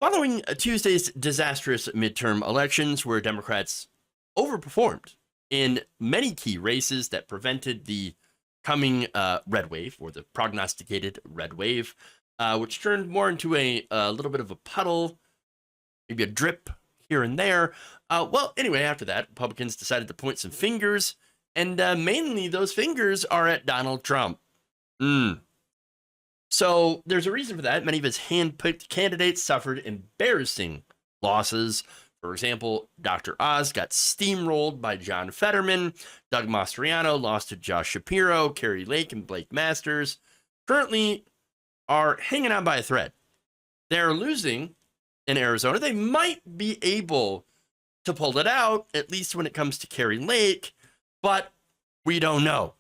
Following Tuesday's disastrous midterm elections, where Democrats overperformed in many key races that prevented the coming red wave, or the prognosticated red wave, which turned more into a little bit of a puddle, maybe a drip here and there. Well, anyway, after that, Republicans decided to point some fingers, and mainly those fingers are at Donald Trump. So there's a reason for that. Many of his hand-picked candidates suffered embarrassing losses. For example, Dr. Oz got steamrolled by John Fetterman. Doug Mastriano lost to Josh Shapiro. Kari Lake and Blake Masters currently are hanging on by a thread. They're losing in Arizona. They might be able to pull it out, at least when it comes to Kari Lake, but we don't know.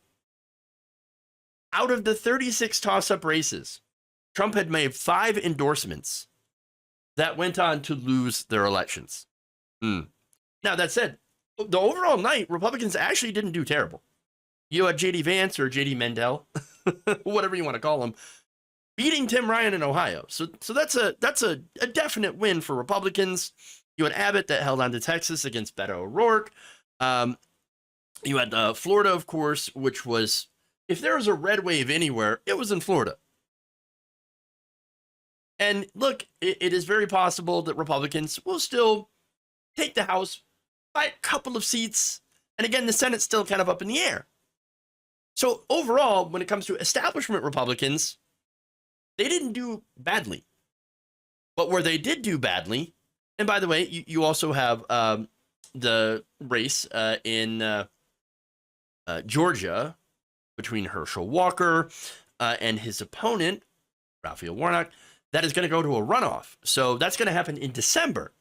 Out of the 36 toss-up races, Trump had made 5 endorsements that went on to lose their elections. Now, that said, the overall night, Republicans actually didn't do terrible. You had J.D. Vance or J.D. Mendel, whatever you want to call him, beating Tim Ryan in Ohio. So that's a definite win for Republicans. You had Abbott that held on to Texas against Beto O'Rourke. You had Florida, of course, which was, if there was a red wave anywhere, it was in Florida. And look, it is very possible that Republicans will still take the House by a couple of seats. And again, the Senate's still kind of up in the air. So overall, when it comes to establishment Republicans, they didn't do badly. But where they did do badly, and by the way, you also have the race in Georgia between Herschel Walker and his opponent, Raphael Warnock, that is going to go to a runoff. So that's going to happen in December.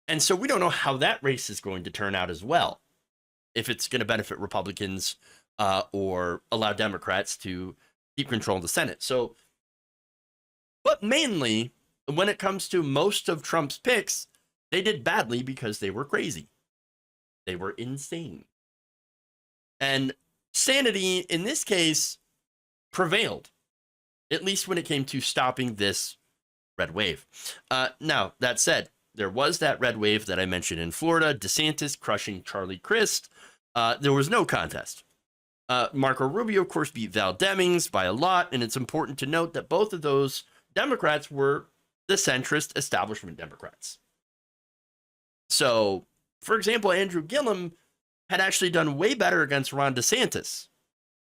And so we don't know how that race is going to turn out as well, if it's going to benefit Republicans or allow Democrats to keep control of the Senate. So, but mainly, when it comes to most of Trump's picks, they did badly because they were crazy. They were insane. And sanity, in this case, prevailed, at least when it came to stopping this red wave. Now, that said, there was that red wave that I mentioned in Florida, DeSantis crushing Charlie Crist. There was no contest. Marco Rubio, of course, beat Val Demings by a lot, and it's important to note that both of those Democrats were the centrist establishment Democrats. So, for example, Andrew Gillum had actually done way better against Ron DeSantis.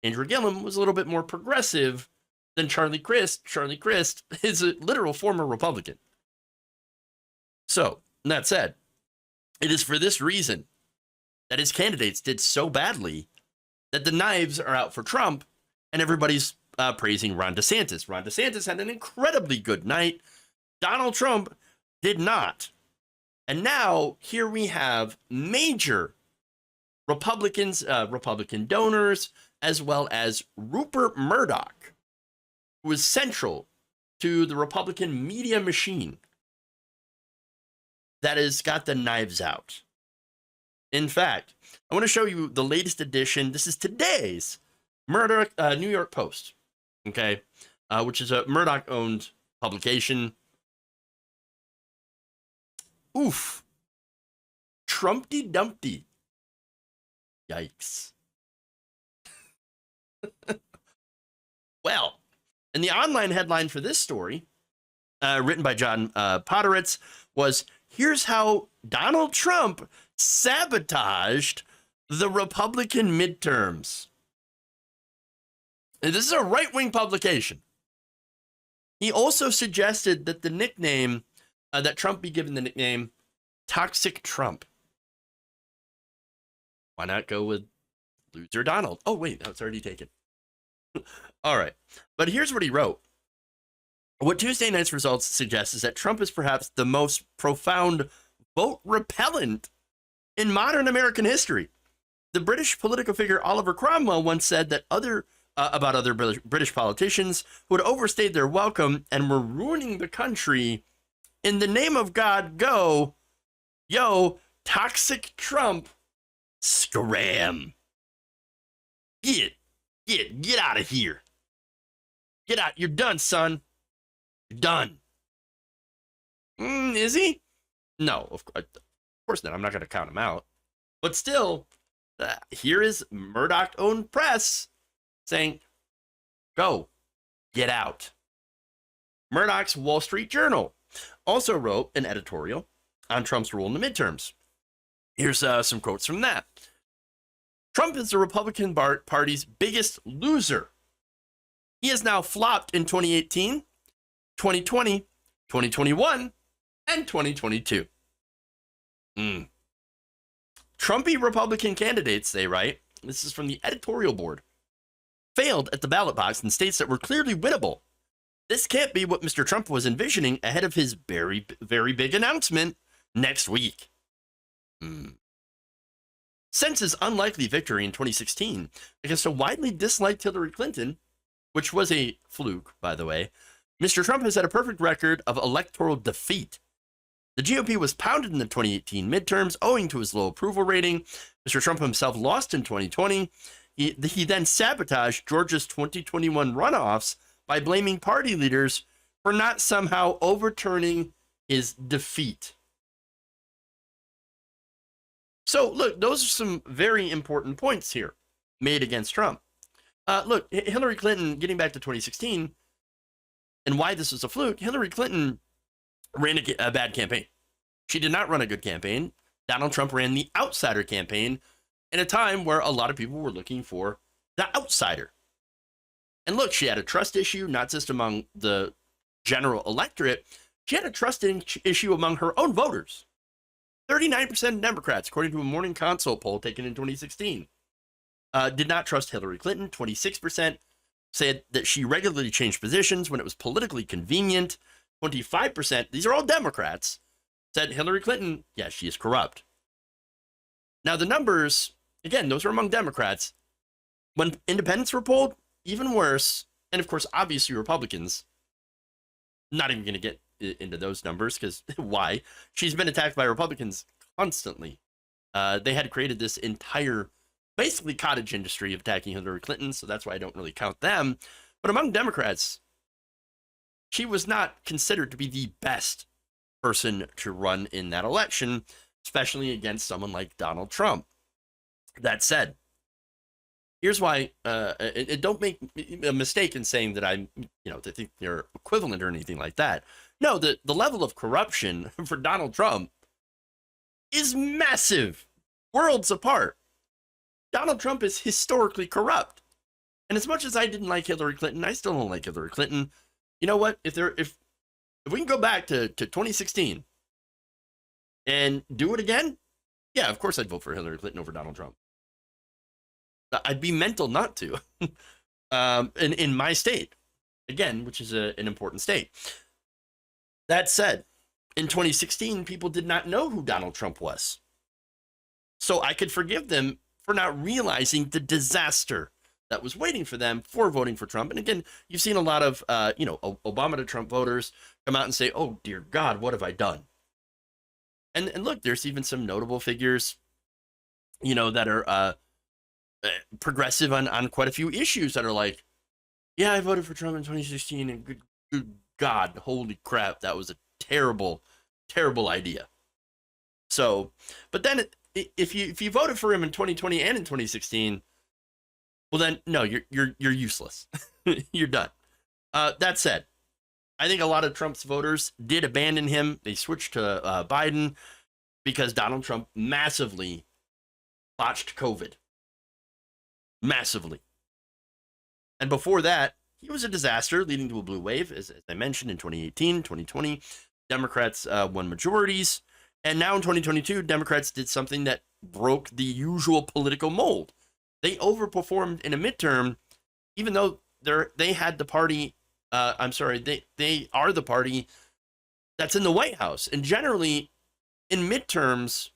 Andrew Gillum was a little bit more progressive than Charlie Crist. Charlie Crist is a literal former Republican. So, that said, it is for this reason that his candidates did so badly that the knives are out for Trump, and everybody's praising Ron DeSantis. Ron DeSantis had an incredibly good night. Donald Trump did not. And now, here we have major Republican donors, as well as Rupert Murdoch, who is central to the Republican media machine that has got the knives out. In fact, I want to show you the latest edition. This is today's Murdoch New York Post, okay, which is a Murdoch-owned publication. Oof. Trumpty Dumpty. Yikes. Well, and the online headline for this story, written by John Podhoretz, was, "Here's how Donald Trump sabotaged the Republican midterms." And this is a right-wing publication. He also suggested that the nickname, that Trump be given the nickname Toxic Trump. Why not go with Loser Donald? Oh, wait, no, it's already taken. All right, but here's what he wrote. What Tuesday night's results suggest is that Trump is perhaps the most profound vote repellent in modern American history. The British political figure Oliver Cromwell once said that about other British politicians who had overstayed their welcome and were ruining the country. In the name of God, go, yo, toxic Trump, scram. Get out of here. Get out. You're done, son. You're done. Is he? No, of course not. I'm not going to count him out. But still, here is Murdoch-owned press saying, go, get out. Murdoch's Wall Street Journal also wrote an editorial on Trump's role in the midterms. Here's some quotes from that. Trump is the Republican Party's biggest loser. He has now flopped in 2018, 2020, 2021, and 2022. Trumpy Republican candidates, they write, this is from the editorial board, failed at the ballot box in states that were clearly winnable. This can't be what Mr. Trump was envisioning ahead of his very, very big announcement next week. Since his unlikely victory in 2016 against a widely disliked Hillary Clinton, which was a fluke, by the way, Mr. Trump has had a perfect record of electoral defeat. The GOP was pounded in the 2018 midterms owing to his low approval rating. Mr. Trump himself lost in 2020. He then sabotaged Georgia's 2021 runoffs by blaming party leaders for not somehow overturning his defeat. So, look, those are some very important points here made against Trump. Look, Hillary Clinton, getting back to 2016, and why this was a fluke, Hillary Clinton ran a bad campaign. She did not run a good campaign. Donald Trump ran the outsider campaign in a time where a lot of people were looking for the outsider. And look, she had a trust issue, not just among the general electorate. She had a trust issue among her own voters. 39% of Democrats, according to a Morning Consult poll taken in 2016, did not trust Hillary Clinton. 26% said that she regularly changed positions when it was politically convenient. 25%, these are all Democrats, said Hillary Clinton, yes, she is corrupt. Now, the numbers, again, those are among Democrats. When independents were polled, even worse, and of course, obviously Republicans, not even going to get into those numbers, because why? She's been attacked by Republicans constantly. They had created this entire, basically cottage industry of attacking Hillary Clinton, so that's why I don't really count them. But among Democrats, she was not considered to be the best person to run in that election, especially against someone like Donald Trump. That said, here's why, don't make a mistake in saying that I'm, to think they're equivalent or anything like that. No, the level of corruption for Donald Trump is massive, worlds apart. Donald Trump is historically corrupt. And as much as I didn't like Hillary Clinton, I still don't like Hillary Clinton. You know what? If we can go back to 2016 and do it again, yeah, of course I'd vote for Hillary Clinton over Donald Trump. I'd be mental not to. In my state, again, which is an important state. That said, in 2016, people did not know who Donald Trump was. So I could forgive them for not realizing the disaster that was waiting for them for voting for Trump. And again, you've seen a lot of, Obama to Trump voters come out and say, oh, dear God, what have I done? And look, there's even some notable figures, that are progressive on quite a few issues that are like, yeah, I voted for Trump in 2016 and good God, holy crap, that was a terrible, terrible idea. So, but then if you voted for him in 2020 and in 2016, well then, no, you're useless. You're done. That said, I think a lot of Trump's voters did abandon him. They switched to Biden because Donald Trump massively botched COVID. Massively. And before that, he was a disaster, leading to a blue wave. As I mentioned, in 2018, 2020, Democrats won majorities. And now in 2022, Democrats did something that broke the usual political mold. They overperformed in a midterm, even though they had the party, they are the party that's in the White House. And generally, in midterms,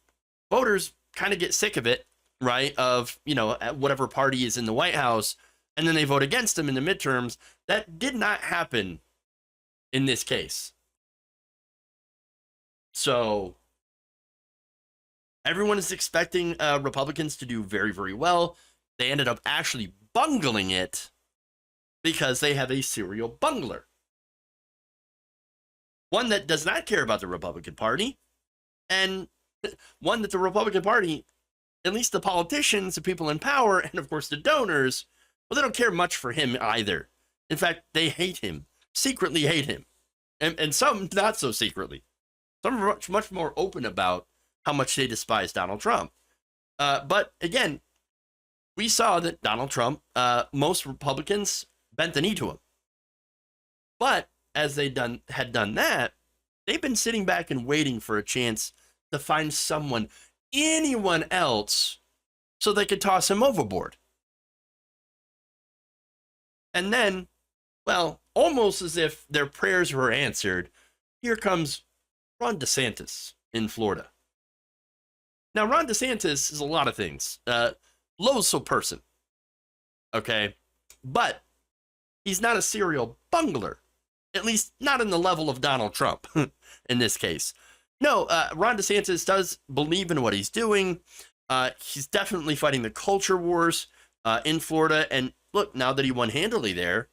voters kind of get sick of it, right? Of, whatever party is in the White House, and then they vote against them in the midterms. That did not happen in this case. So everyone is expecting Republicans to do very, very well. They ended up actually bungling it because they have a serial bungler. one that does not care about the Republican Party, and one that the Republican Party, at least the politicians, the people in power, and of course the donors, well, they don't care much for him either. In fact, they hate him, secretly hate him, and some not so secretly. Some are much more open about how much they despise Donald Trump. But again, we saw that Donald Trump, most Republicans bent the knee to him. But as they had done that, they've been sitting back and waiting for a chance to find someone, anyone else, so they could toss him overboard. And then, well, almost as if their prayers were answered, here comes Ron DeSantis in Florida. Now, Ron DeSantis is a lot of things. Loathsome person, okay? But he's not a serial bungler, at least not in the level of Donald Trump in this case. No, Ron DeSantis does believe in what he's doing. He's definitely fighting the culture wars in Florida. And look, now that he won handily there,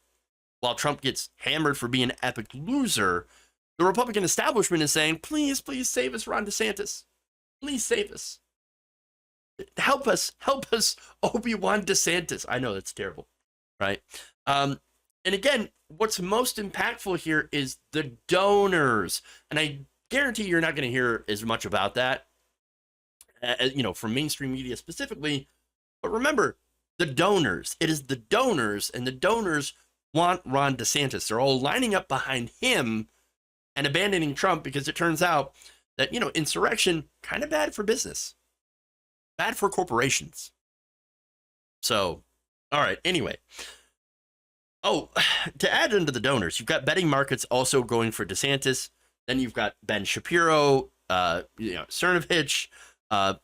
while Trump gets hammered for being an epic loser, the Republican establishment is saying, please, please save us, Ron DeSantis. Please save us. Help us, Obi-Wan DeSantis. I know that's terrible, right? And again, what's most impactful here is the donors. And I guarantee you're not going to hear as much about that, from mainstream media specifically. But remember, the donors. It is the donors, and the donors want Ron DeSantis. They're all lining up behind him and abandoning Trump because it turns out that, insurrection, kind of bad for business. Bad for corporations. So, all right, anyway. Oh, to add into the donors, you've got betting markets also going for DeSantis. Then you've got Ben Shapiro, Cernovich,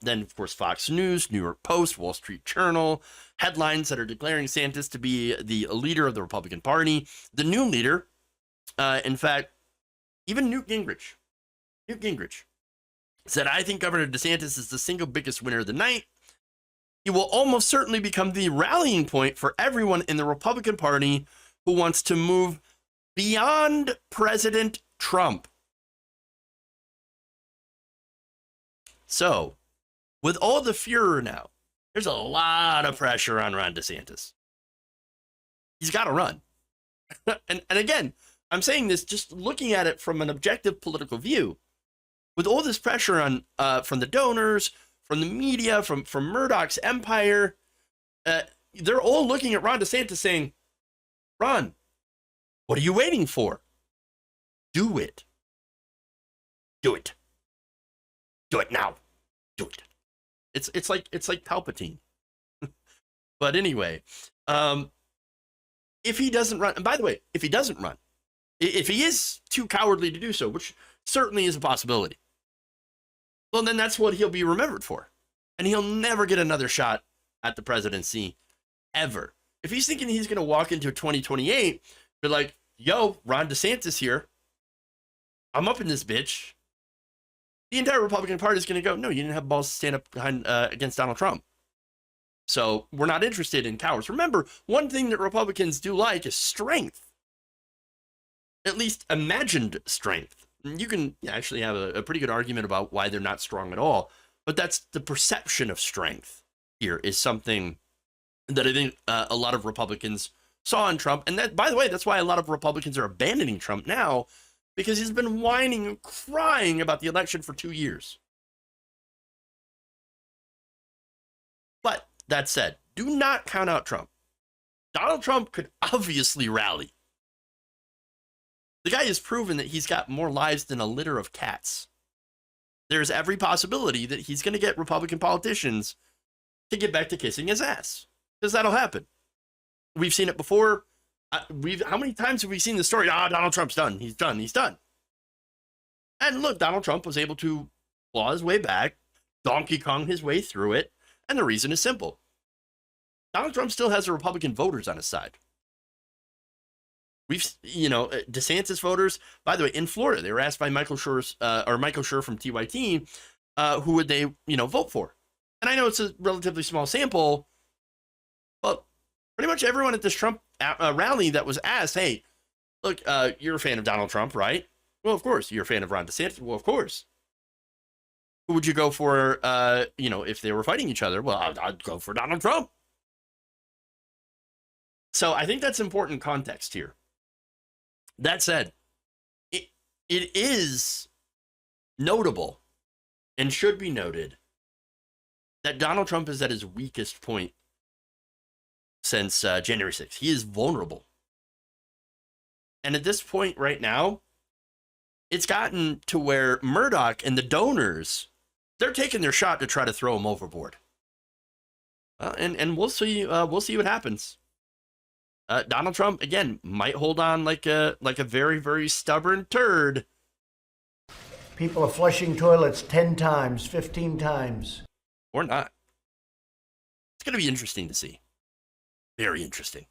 then, of course, Fox News, New York Post, Wall Street Journal, headlines that are declaring DeSantis to be the leader of the Republican Party, the new leader. In fact, even Newt Gingrich said, I think Governor DeSantis is the single biggest winner of the night. He will almost certainly become the rallying point for everyone in the Republican Party who wants to move beyond President Trump. So, with all the furor now, there's a lot of pressure on Ron DeSantis. He's got to run. and again, I'm saying this just looking at it from an objective political view. With all this pressure on from the donors, from the media, from Murdoch's empire, they're all looking at Ron DeSantis saying, Ron, what are you waiting for? Do it. Do it. Do it now. Do it. It's like Palpatine. But anyway, if he doesn't run, and by the way, if he doesn't run, if he is too cowardly to do so, which certainly is a possibility, well, then that's what he'll be remembered for. And he'll never get another shot at the presidency ever. If he's thinking he's going to walk into 2028, be like, yo, Ron DeSantis here. I'm up in this bitch. The entire Republican Party is going to go, no, you didn't have balls to stand up behind against Donald Trump. So we're not interested in cowards. Remember, one thing that Republicans do like is strength. At least imagined strength. You can actually have a pretty good argument about why they're not strong at all. But that's the perception of strength here is something that I think a lot of Republicans saw in Trump. And that, by the way, that's why a lot of Republicans are abandoning Trump now, because he's been whining and crying about the election for 2 years. But that said, do not count out Trump. Donald Trump could obviously rally. The guy has proven that he's got more lives than a litter of cats. There's every possibility that he's going to get Republican politicians to get back to kissing his ass, because that'll happen. We've seen it before. How many times have we seen the story? Donald Trump's done. He's done. He's done. And look, Donald Trump was able to claw his way back, Donkey Kong his way through it, and the reason is simple. Donald Trump still has the Republican voters on his side. We've, DeSantis voters, by the way, in Florida, they were asked by Michael Schur from TYT, who would they, vote for? And I know it's a relatively small sample, but pretty much everyone at this Trump rally that was asked, hey, look, you're a fan of Donald Trump, right? Well, of course. You're a fan of Ron DeSantis? Well, of course. Who would you go for, if they were fighting each other? Well, I'd go for Donald Trump. So I think that's important context here. That said, it is notable and should be noted that Donald Trump is at his weakest point since January 6th. He is vulnerable. And at this point right now, it's gotten to where Murdoch and the donors, they're taking their shot to try to throw him overboard. And we'll see what happens. Donald Trump, again, might hold on like a very, very stubborn turd. People are flushing toilets 10 times, 15 times. Or not. It's going to be interesting to see. Very interesting.